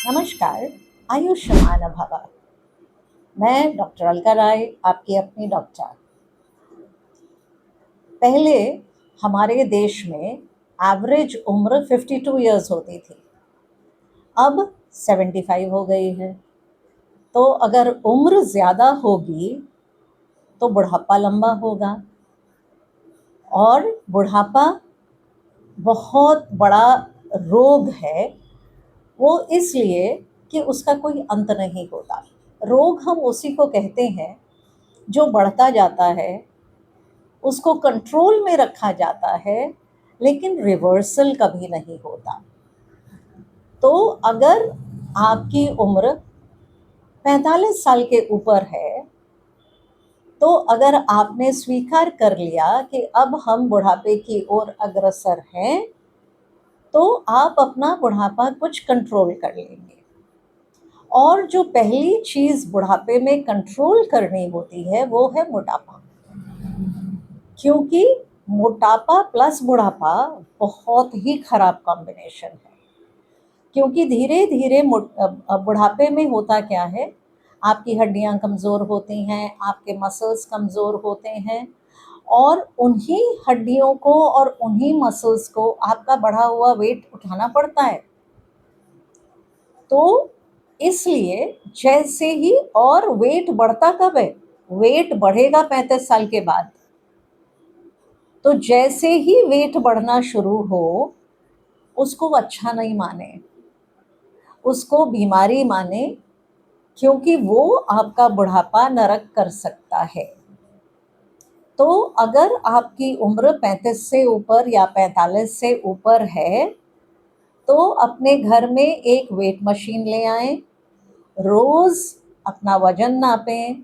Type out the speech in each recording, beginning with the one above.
नमस्कार, आयुष्मान भव। मैं डॉक्टर अलका राय, आपकी अपनी डॉक्टर। पहले हमारे देश में एवरेज उम्र 52 इयर्स होती थी, अब 75 हो गई है। तो अगर उम्र ज़्यादा होगी तो बुढ़ापा लंबा होगा, और बुढ़ापा बहुत बड़ा रोग है। वो इसलिए कि उसका कोई अंत नहीं होता। रोग हम उसी को कहते हैं जो बढ़ता जाता है, उसको कंट्रोल में रखा जाता है, लेकिन रिवर्सल कभी नहीं होता। तो अगर आपकी उम्र 45 साल के ऊपर है, तो अगर आपने स्वीकार कर लिया कि अब हम बुढ़ापे की ओर अग्रसर हैं, तो आप अपना बुढ़ापा कुछ कंट्रोल कर लेंगे। और जो पहली चीज़ बुढ़ापे में कंट्रोल करनी होती है वो है मोटापा, क्योंकि मोटापा प्लस बुढ़ापा बहुत ही खराब कॉम्बिनेशन है। क्योंकि धीरे धीरे बुढ़ापे में होता क्या है, आपकी हड्डियां कमज़ोर होती हैं, आपके मसल्स कमज़ोर होते हैं, और उन्हीं हड्डियों को और उन्हीं मसल्स को आपका बढ़ा हुआ वेट उठाना पड़ता है। तो इसलिए जैसे ही, और वेट बढ़ता कब है, वेट बढ़ेगा 35 साल के बाद। तो जैसे ही वेट बढ़ना शुरू हो, उसको अच्छा नहीं माने, उसको बीमारी माने, क्योंकि वो आपका बुढ़ापा नरक कर सकता है। तो अगर आपकी उम्र 35 से ऊपर या 45 से ऊपर है, तो अपने घर में एक वेट मशीन ले आएं, रोज़ अपना वजन नापें।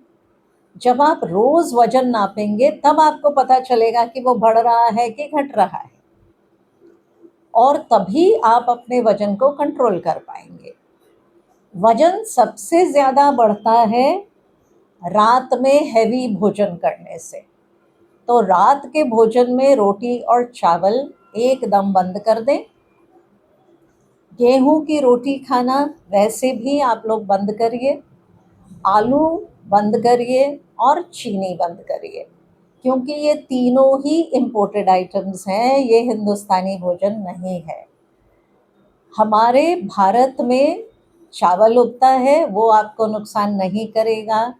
जब आप रोज़ वजन नापेंगे तब आपको पता चलेगा कि वो बढ़ रहा है कि घट रहा है, और तभी आप अपने वजन को कंट्रोल कर पाएंगे। वजन सबसे ज़्यादा बढ़ता है रात में हैवी भोजन करने से। तो रात के भोजन में रोटी और चावल एकदम बंद कर दें। गेहूं की रोटी खाना वैसे भी आप लोग बंद करिए, आलू बंद करिए, और चीनी बंद करिए, क्योंकि ये तीनों ही इम्पोर्टेड आइटम्स हैं, ये हिंदुस्तानी भोजन नहीं है। हमारे भारत में चावल उगता है, वो आपको नुकसान नहीं करेगा।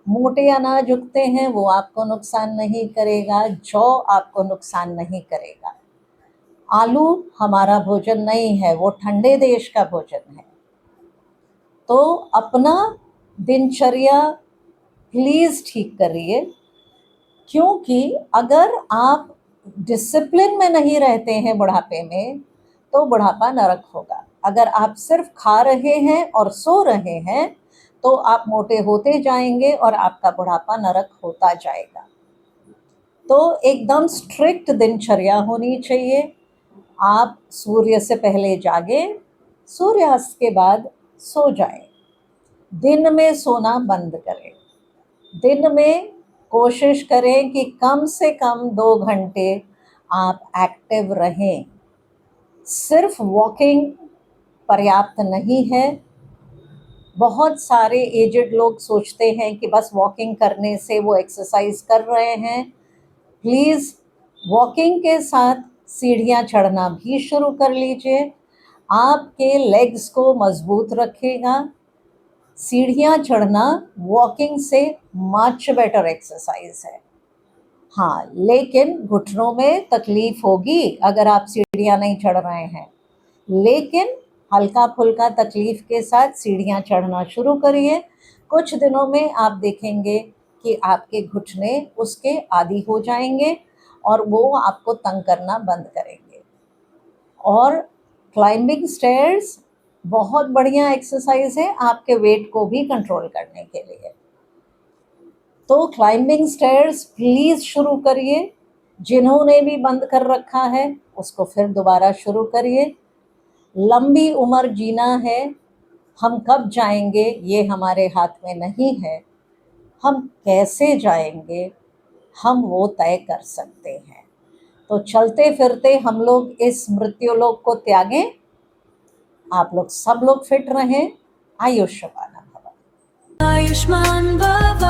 मोटे अनाज उगते हैं, वो आपको नुकसान नहीं करेगा। जौ आपको नुकसान नहीं करेगा। आलू हमारा भोजन नहीं है, वो ठंडे देश का भोजन है। तो अपना दिनचर्या प्लीज़ ठीक करिए, क्योंकि अगर आप डिसिप्लिन में नहीं रहते हैं बुढ़ापे में, तो बुढ़ापा नरक होगा। अगर आप सिर्फ खा रहे हैं और सो रहे हैं, तो आप मोटे होते जाएंगे और आपका बुढ़ापा नरक होता जाएगा। तो एकदम स्ट्रिक्ट दिनचर्या होनी चाहिए। आप सूर्य से पहले जागें, सूर्यास्त के बाद सो जाएं। दिन में सोना बंद करें। दिन में कोशिश करें कि कम से कम 2 घंटे आप एक्टिव रहें। सिर्फ वॉकिंग पर्याप्त नहीं है। बहुत सारे एजेड लोग सोचते हैं कि बस वॉकिंग करने से वो एक्सरसाइज कर रहे हैं। प्लीज़ वॉकिंग के साथ सीढ़ियाँ चढ़ना भी शुरू कर लीजिए, आपके लेग्स को मजबूत रखेगा। सीढ़ियाँ चढ़ना वॉकिंग से मच बेटर एक्सरसाइज है। हाँ, लेकिन घुटनों में तकलीफ होगी अगर आप सीढ़ियाँ नहीं चढ़ रहे हैं, लेकिन हल्का फुल्का तकलीफ के साथ सीढ़ियाँ चढ़ना शुरू करिए। कुछ दिनों में आप देखेंगे कि आपके घुटने उसके आदी हो जाएंगे और वो आपको तंग करना बंद करेंगे। और क्लाइंबिंग स्टेयर्स बहुत बढ़िया एक्सरसाइज है आपके वेट को भी कंट्रोल करने के लिए। तो क्लाइंबिंग स्टेयर्स प्लीज़ शुरू करिए। जिन्होंने भी बंद कर रखा है उसको फिर दोबारा शुरू करिए। लंबी उम्र जीना है, हम कब जाएंगे ये हमारे हाथ में नहीं है, हम कैसे जाएंगे हम वो तय कर सकते हैं। तो चलते फिरते हम लोग इस मृत्युलोक को त्यागें आप लोग सब लोग फिट रहें। आयुष्मान भव। आयुष्मान भव।